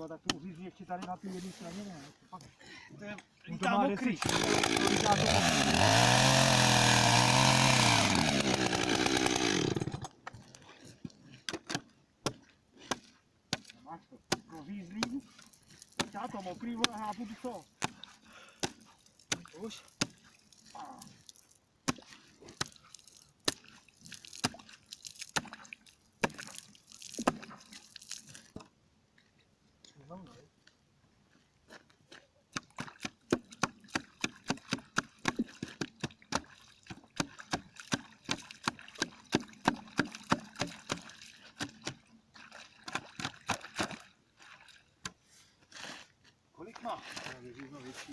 vole, tak to uřízí ještě tady na té jedné straně, ne? To je To má mokrý. Máš to rozřízlý, já to mokrý, vole, hápu tu co? Už? Kolik má? Vyřízno větší.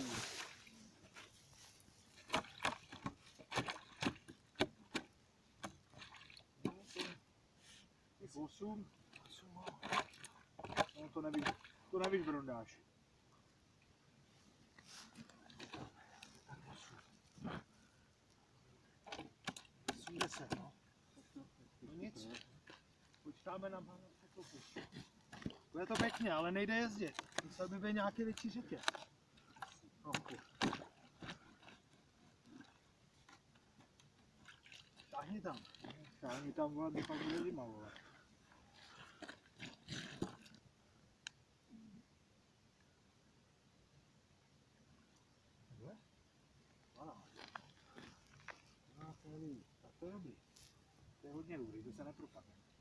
Je 8. No to nevíš, Brondáš. No. No nic. Počítáme na překlopu. Bude to pěkně, ale nejde jezdit. Musel by být nějaký větší řitě. Táhni tam. Táhni tam, vole, by pak bude zima, vole. Tak to je dobrý. To je hodně dobrý, to se nepropadne.